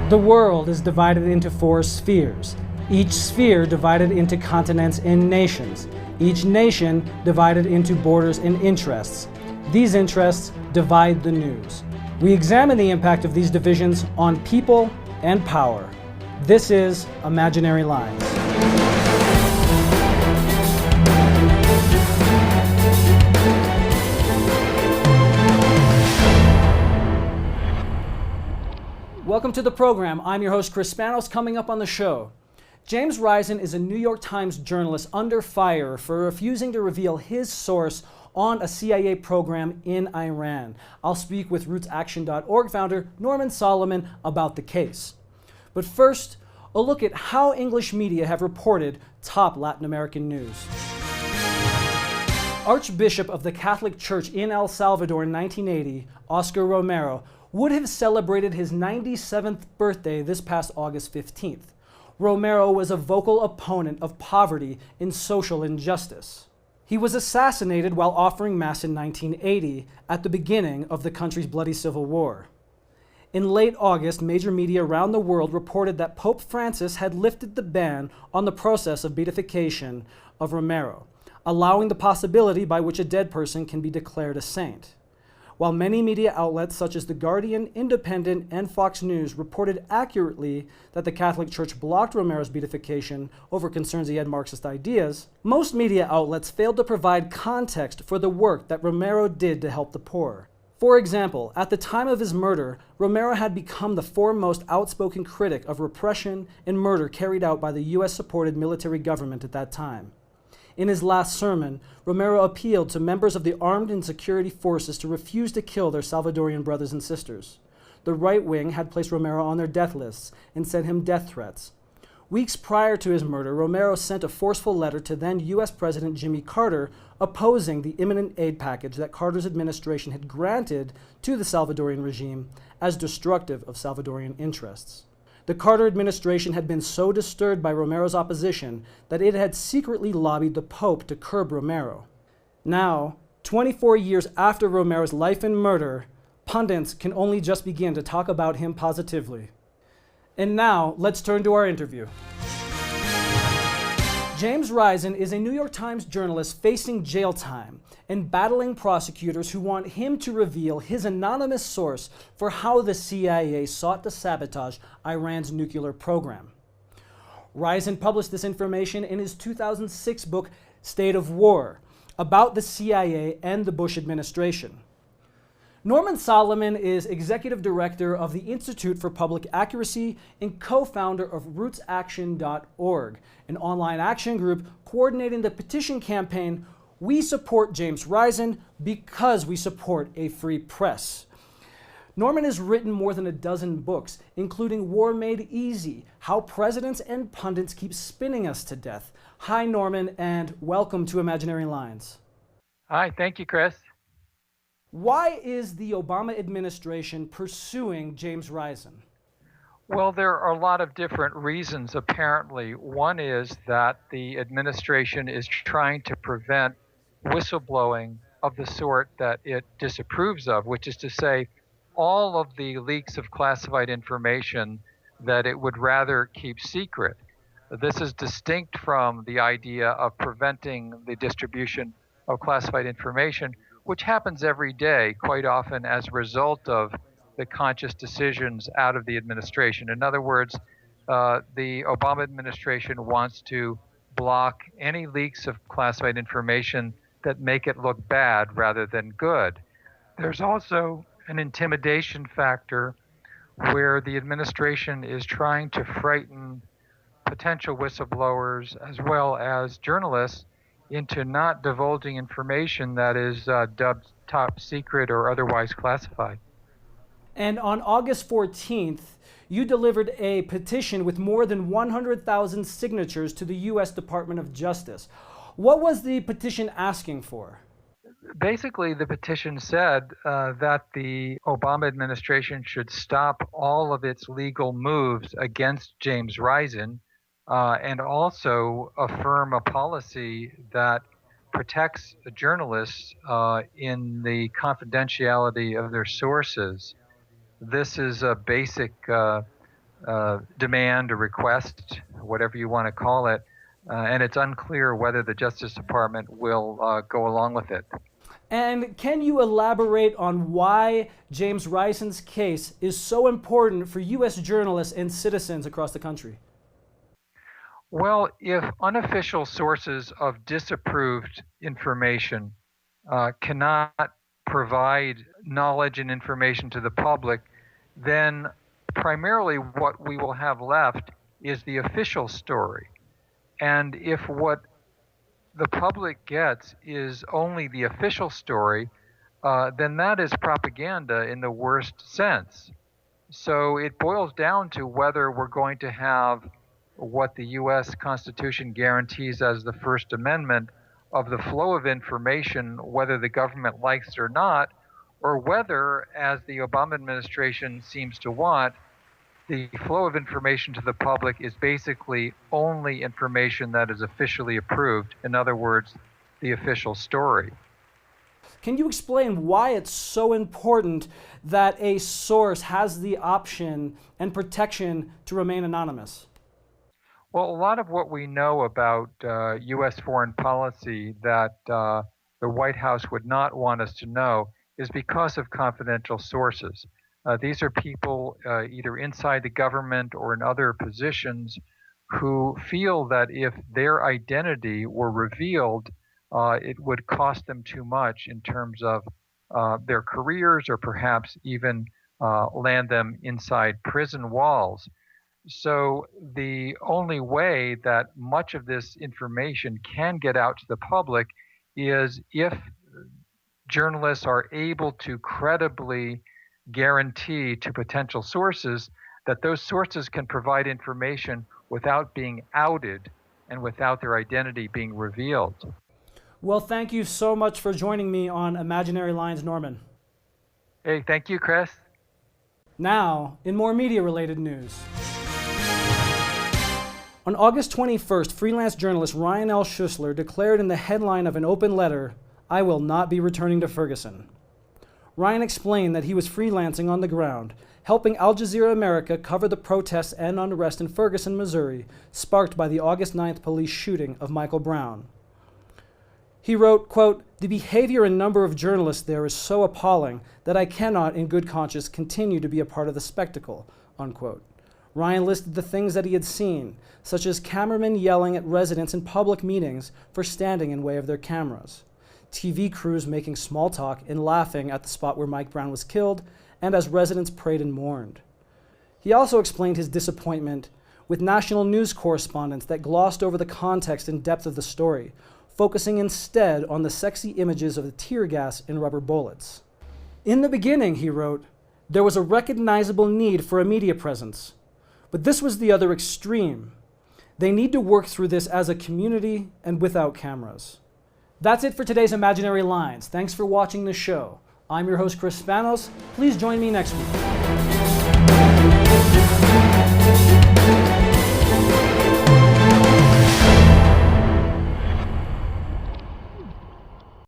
The world is divided into 4 spheres, each sphere divided into continents and nations, each nation divided into borders and interests. These interests divide the news. We examine the impact of these divisions on people and power. This is Imaginary Lines. Welcome to the program. I'm your host, Chris Spanos. Coming up on the show, James Risen is a New York Times journalist under fire for refusing to reveal his source on a CIA program in Iran. I'll speak with RootsAction.org founder Norman Solomon about the case. But first, a look at how English media have reported top Latin American news. Archbishop of the Catholic Church in El Salvador in 1980, Oscar Romero, would have celebrated his 97th birthday this past August 15th. Romero was a vocal opponent of poverty and social injustice. He was assassinated while offering Mass in 1980, at the beginning of the country's bloody civil war. In late August, major media around the world reported that Pope Francis had lifted the ban on the process of beatification of Romero, allowing the possibility by which a dead person can be declared a saint. While many media outlets such as The Guardian, Independent, and Fox News reported accurately that the Catholic Church blocked Romero's beatification over concerns he had Marxist ideas, most media outlets failed to provide context for the work that Romero did to help the poor. For example, at the time of his murder, Romero had become the foremost outspoken critic of repression and murder carried out by the US-supported military government at that time. In his last sermon, Romero appealed to members of the armed and security forces to refuse to kill their Salvadorian brothers and sisters. The right wing had placed Romero on their death lists and sent him death threats. Weeks prior to his murder, Romero sent a forceful letter to then U.S. President Jimmy Carter opposing the imminent aid package that Carter's administration had granted to the Salvadorian regime as destructive of Salvadorian interests. The Carter administration had been so disturbed by Romero's opposition that it had secretly lobbied the Pope to curb Romero. Now, 24 years after Romero's life and murder, pundits can only just begin to talk about him positively. And now, let's turn to our interview. James Risen is a New York Times journalist facing jail time and battling prosecutors who want him to reveal his anonymous source for how the CIA sought to sabotage Iran's nuclear program. Risen published this information in his 2006 book, State of War, about the CIA and the Bush administration. Norman Solomon is executive director of the Institute for Public Accuracy and co-founder of RootsAction.org, an online action group coordinating the petition campaign "We Support James Risen because we support a free press." Norman has written more than a dozen books, including War Made Easy: How Presidents and Pundits Keep Spinning Us to Death. Hi, Norman, and welcome to Imaginary Lines. Hi, thank you, Chris. Why is the Obama administration pursuing James Risen? Well, there are a lot of different reasons, apparently. One is that the administration is trying to prevent whistleblowing of the sort that it disapproves of, which is to say, all of the leaks of classified information that it would rather keep secret. This is distinct from the idea of preventing the distribution of classified information, which happens every day, quite often as a result of the conscious decisions out of the administration. In other words, the Obama administration wants to block any leaks of classified information that make it look bad rather than good. There's also an intimidation factor where the administration is trying to frighten potential whistleblowers as well as journalists into not divulging information that is dubbed top secret or otherwise classified. And on August 14th, you delivered a petition with more than 100,000 signatures to the U.S. Department of Justice. What was the petition asking for? Basically, the petition said that the Obama administration should stop all of its legal moves against James Risen, and also affirm a policy that protects journalists in the confidentiality of their sources. This is a basic demand or request, whatever you want to call it, and it's unclear whether the Justice Department will go along with it. And can you elaborate on why James Rison's case is so important for U.S. journalists and citizens across the country? Well, if unofficial sources of disapproved information cannot provide knowledge and information to the public, then primarily what we will have left is the official story. And if what the public gets is only the official story, then that is propaganda in the worst sense. So it boils down to whether we're going to have what the U.S. Constitution guarantees as the First Amendment of the flow of information, whether the government likes it or not, or whether, as the Obama administration seems to want, the flow of information to the public is basically only information that is officially approved. In other words, the official story. Can you explain why it's so important that a source has the option and protection to remain anonymous? Well, a lot of what we know about U.S. foreign policy that the White House would not want us to know is because of confidential sources. These are people either inside the government or in other positions who feel that if their identity were revealed, it would cost them too much in terms of their careers, or perhaps even land them inside prison walls. So the only way that much of this information can get out to the public is if journalists are able to credibly guarantee to potential sources that those sources can provide information without being outed and without their identity being revealed. Well, thank you so much for joining me on Imaginary Lines, Norman. Hey, thank you, Chris. Now, in more media-related news. On August 21st, freelance journalist Ryan L. Schussler declared in the headline of an open letter, "I will not be returning to Ferguson." Ryan explained that he was freelancing on the ground, helping Al Jazeera America cover the protests and unrest in Ferguson, Missouri, sparked by the August 9th police shooting of Michael Brown. He wrote, quote, "The behavior and number of journalists there is so appalling that I cannot, in good conscience, continue to be a part of the spectacle," unquote. Ryan listed the things that he had seen, such as cameramen yelling at residents in public meetings for standing in way of their cameras, TV crews making small talk and laughing at the spot where Mike Brown was killed, and as residents prayed and mourned. He also explained his disappointment with national news correspondents that glossed over the context and depth of the story, focusing instead on the sexy images of the tear gas and rubber bullets. In the beginning, he wrote, there was a recognizable need for a media presence, but this was the other extreme. They need to work through this as a community and without cameras. That's it for today's Imaginary Lines. Thanks for watching the show. I'm your host, Chris Spanos. Please join me next week.